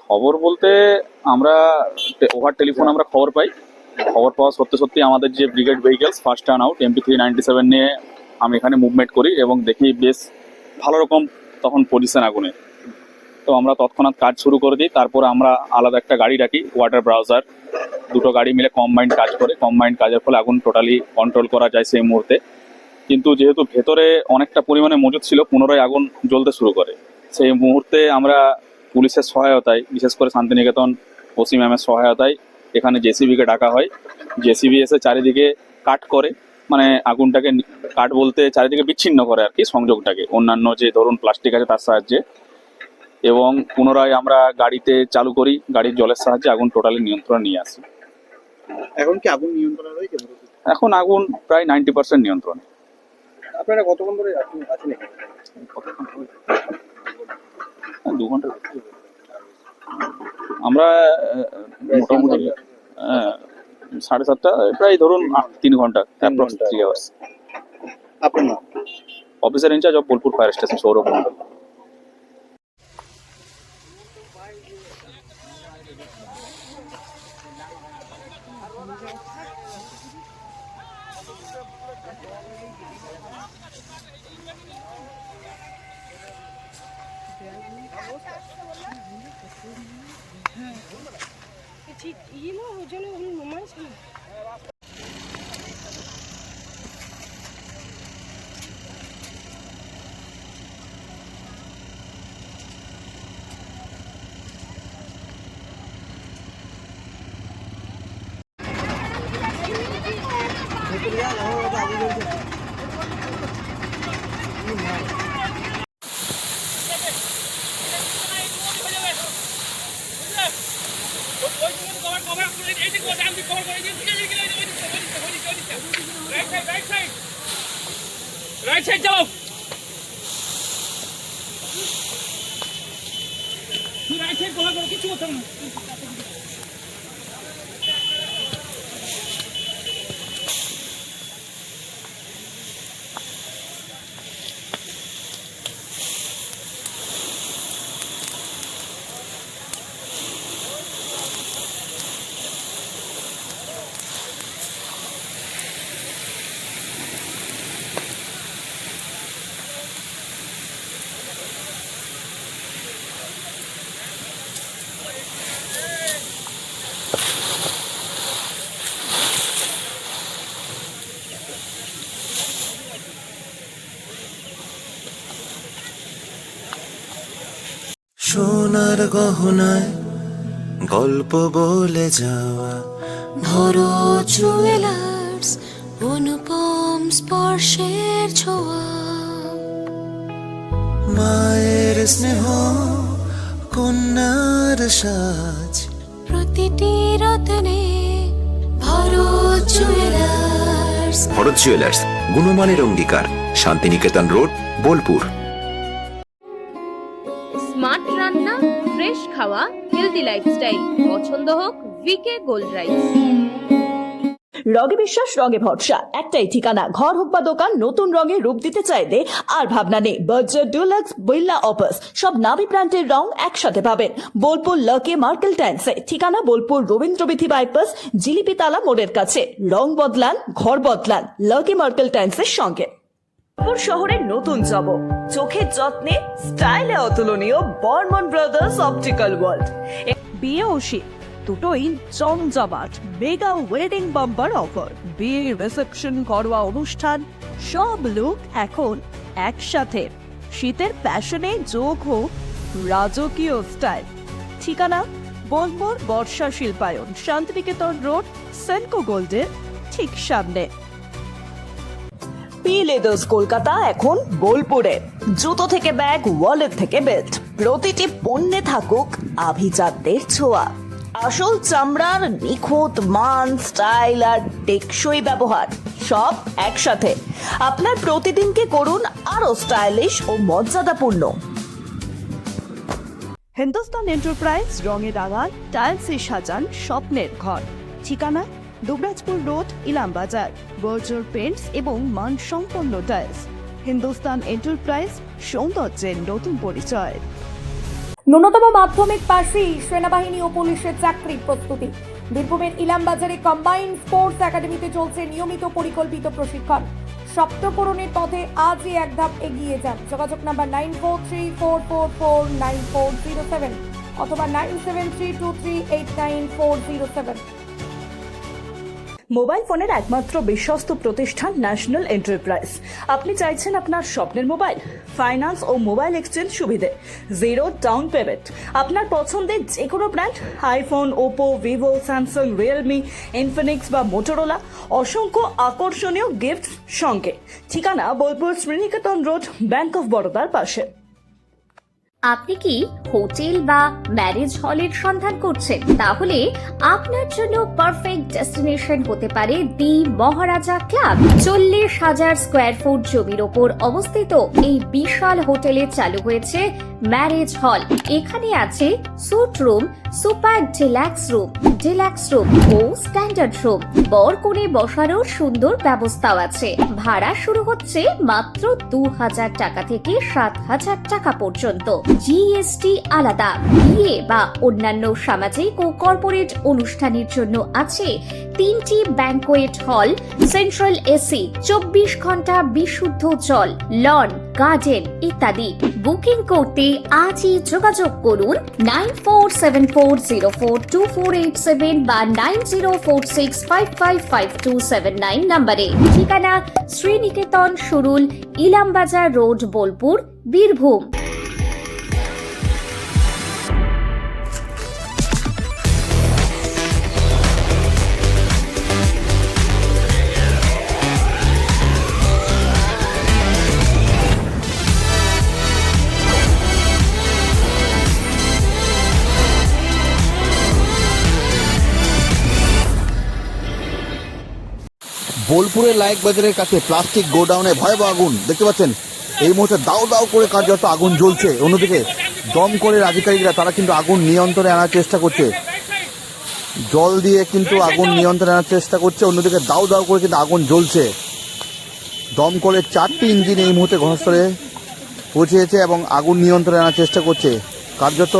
খবর বলতে আমরা ওভার টেলিফোন আমরা খবর পাই। খবর পাওয়া সত্যি সত্যি আমাদের যে brigade vehicles first turn out MP397 নিয়ে আমি এখানে মুভমেন্ট করি এবং দেখি বেশ ভালো রকম তখন পজিশন আগুনে। তো আমরা তৎক্ষণাৎ কাজ শুরু করে দিই। তারপর আমরা আলাদা একটা গাড়ি ডাকি, ওয়াটার ব্রাউজার। দুটো গাড়ি মিলে কম্বাইন্ড কাজ করে। কম্বাইন্ড কাজের ফলে আগুন টোটালি কন্ট্রোল করা যায় সেই মুহূর্তে। কিন্তু যেহেতু ভেতরে অনেকটা পরিমাণে মজুদ ছিল, পুনরায় আগুন জ্বলতে শুরু করে। সেই মুহূর্তে আমরা পুলিশের সহায়তায়, বিশেষ করে শান্তিনিকেতন ওসি ম্যামের সহায়তায় এখানে জেসিবিকে ডাকা হয়। জেসিবি এসে চারিদিকে কাট করে, মানে আগুনটাকে কাট বলতে চারিদিকে বিচ্ছিন্ন করে আর কি, সংযোগটাকে অন্যান্য যে ধরুন প্লাস্টিক আছে তার সাহায্যে। এবং পুনরায় আমরা গাড়িতে চালু করি, গাড়ির জলের সাহায্যে আগুন টোটালি নিয়ন্ত্রণ নিয়ে আসি। এখন কি আগুন নিয়ন্ত্রণে রয়েছে? এখন আগুন প্রায় 90% নিয়ন্ত্রণ। আপনারা কতক্ষণ ধরে আছেন এখানে? 2 ঘন্টা আমরা মোটামুটি 7:30, প্রায় ধরুন 3 ঘন্টা, অ্যাপ্রক্স 3 আওয়ার্স। আপনার নাম? Officer in charge of Bolpur fire station, Sourav Mondal. ये ना हो जाने उन मम्मा से राइट साइड जाओ, राइट साइड कवर करो, किसी को ना সোনার গহনায় গল্প বলে যাওয়া ভরো জুয়েলার্স, অনুপম স্পর্শের ছোঁয়া, মায়ের স্নেহ, কন্যার সাজ, প্রতিটি রত্নে ভরো জুয়েলার্স। ভরত জুয়েলার্স, গুণমানের অঙ্গীকার, শান্তিনিকেতন রোড, বোলপুর। স্মার্ট রান্না, ফ্রেশ খাওয়া, হেলদি লাইফস্টাইল, পছন্দ হোক ভিকে গোল্ড রাইস। রঙে বিশ্বাস, রঙে ভরসা, একটাই ঠিকানা। ঘর হোক বা দোকান, নতুন রঙে রূপ দিতে চাইলে আর ভাবনা নেই। বার্জার, ডুলাক্স, বিল্লা, অপাস, সব নামি ব্র্যান্ডের রং একসাথে পাবেন বোলপুর লাকি মার্কেল টাইন্সে। ঠিকানা বোলপুর রবীন্দ্রবিথি বাইপাস, জিলিপিতালা মোড়ের কাছে। রং বদলান, ঘর বদলান, লাকি মার্কেল টাইন্সের সঙ্গে। বোলপুর শহরের নতুন চমক, চোখের যত্নে, স্টাইলে অতুলনীয় বর্মন ব্রাদার্স অপটিক্যাল ওয়ার্ল্ড। বিয়ে ও শীত দুটোই জমজমাট মেগা ওয়েডিং বাম্পার অফার। বিয়ে, রিসেপশন, ঘরোয়া অনুষ্ঠান, সব লুক এখন একসাথে। শীতের প্যাশনে যোগ হোক রাজকীয় স্টাইল। ঠিকানা বোলপুর বর্ষা শিল্পায়ন, শান্তিনিকেতন রোড, সেনকো গোল্ডের ঠিক সামনে। পি লেদার্স কলকাতা এখন বোলপুরে। জুতো থেকে ব্যাগ, ওয়ালেট থেকে বেল্ট, প্রতিটি পণ্যে থাকুক আভিজাত্যের ছোঁয়া। আসল চামড়ার নিখুঁত মান, স্টাইল আর টেকসই ব্যবহার, সব একসাথে। আপনার প্রতিদিনকে করুন আরো স্টাইলিশ ও মর্যাদাপূর্ণ। হিন্দুস্তান এন্টারপ্রাইজ, রঙে রাঙান, টাইলসে সাজান স্বপ্নের ঘর। ঠিকানা দুবরাজপুর রোড, ইলামবাজার। বর্জর পেন্টস এবং মানসম্পন্ন টাইলস। হিন্দুস্তান এন্টারপ্রাইজ, সৌন্দর্যের নতুন পরিচয়। ন্যূনতম মাধ্যমিক পাশেই সেনাবাহিনী ও পুলিশের চাকরির প্রস্তুতি। বীরভূমের ইলামবাজারে কম্বাইন্ড স্পোর্টস একাডেমিতে চলছে নিয়মিত পরিকল্পিত প্রশিক্ষণ। সপ্তপূরণের পথে আজই এক ধাপ এগিয়ে যান। যোগাযোগ নাম্বার 9434449407 অথবা 9732389407। মোবাইল ফোনের একমাত্র বিশ্বস্ত প্রতিষ্ঠান ন্যাশনাল এন্টারপ্রাইজ। আপনি চাইছেন আপনার স্বপ্নের মোবাইল, ফাইন্যান্স ও মোবাইল এক্সচেঞ্জ সুবিধে, জিরো ডাউন পেমেন্ট, আপনার পছন্দের যে কোনো brand, iPhone, Oppo, Vivo, Samsung, Realme, Infinix বা মোটোরোলা, অসংখ্য আকর্ষণীয় গিফট সঙ্গে। ঠিকানা Bolpur Sriniketan road, bank of বরোদার পাশে। আপনি কি হোটেল বা ম্যারেজ হলের সন্ধান করছেন? তাহলে আপনার জন্য পারফেক্ট ডেস্টিনেশন হতে পারে দি মহারাজা ক্লাব। 40,000 স্কোয়ার ফুট জমির ওপর অবস্থিত এই বিশাল হোটেলে চালু হয়েছে ম্যারেজ হল। এখানে আছে suite room, super deluxe room ও স্ট্যান্ডার্ড রুম। বর কনে বসারও সুন্দর ব্যবস্থাও আছে। ভাড়া শুরু হচ্ছে মাত্র 2,000 টাকা থেকে 7,000 টাকা পর্যন্ত। জিএসটি আলাদা। বিয়ে বা অন্যান্য সামাজিক ও কর্পোরেট অনুষ্ঠানের জন্য আছে 3টি ব্যাংকোয়েট হল, সেন্ট্রাল এসি, 24 ঘন্টা বিশুদ্ধ জল, লন, গার্ডেন ইত্যাদি। বুকিং করতে আজই যোগাযোগ করুন 9474042487 বা 9046555279 নম্বরে। ঠিকানা শ্রীনিকেতন সুরুল, ইলামবাজার রোড, বোলপুর, বীরভূম। বোলপুরের লায়েক বাজারের কাছে প্লাস্টিক গোডাউনে ভয়াবহ আগুন দেখতে পাচ্ছেন। এই মুহূর্তে দাও দাও করে কার্যত আগুন জ্বলছে। অন্যদিকে দমকলের আধিকারিকরা তারা কিন্তু আগুন নিয়ন্ত্রণে আনার চেষ্টা করছে, জল দিয়ে কিন্তু আগুন নিয়ন্ত্রণে আনার চেষ্টা করছে। অন্যদিকে দাও দাও করে কিন্তু আগুন জ্বলছে। দমকলের 4টি ইঞ্জিন এই মুহূর্তে ঘটনাস্থলে পৌঁছেছে এবং আগুন নিয়ন্ত্রণে আনার চেষ্টা করছে। কার্যত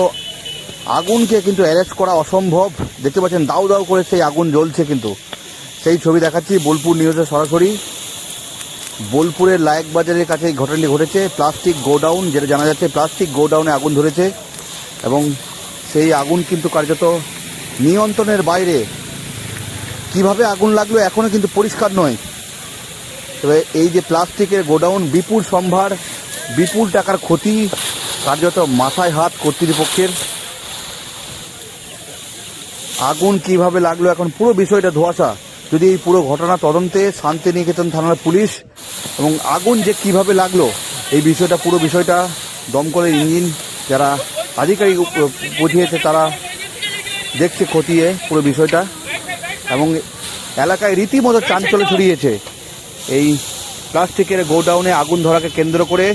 আগুনকে কিন্তু অ্যারেস্ট করা অসম্ভব। দেখতে পাচ্ছেন দাউ দাউ করে সেই আগুন জ্বলছে, কিন্তু সেই ছবি দেখাচ্ছি বোলপুর নিউজে সরাসরি। বোলপুরের লায়েক বাজারের কাছে এই ঘটনাটি ঘটেছে। প্লাস্টিক গোডাউন, যেটা জানা যাচ্ছে প্লাস্টিক গোডাউনে আগুন ধরেছে এবং সেই আগুন কিন্তু কার্যত নিয়ন্ত্রণের বাইরে। কিভাবে আগুন লাগলো এখনও কিন্তু পরিষ্কার নয়। তবে এই যে প্লাস্টিকের গোডাউন, বিপুল সম্ভার, বিপুল টাকার ক্ষতি, কার্যত মাথায় হাত কর্তৃপক্ষের। আগুন কিভাবে লাগলো এখন পুরো বিষয়টা ধোঁয়াশা। যদি এই পুরো ঘটনা তদন্তে শান্তিনিকেতন থানার পুলিশ এবং আগুন যে কিভাবে লাগলো এই বিষয়টা, পুরো বিষয়টা দমকলের ইঞ্জিন যারা আধিকারিক বুঝিয়েছে তারা দেখছে খতিয়ে পুরো বিষয়টা। এবং এলাকায় রীতিমতো চাঞ্চল্য ছড়িয়েছে এই প্লাস্টিকের গোডাউনে আগুন ধরাকে কেন্দ্র করে।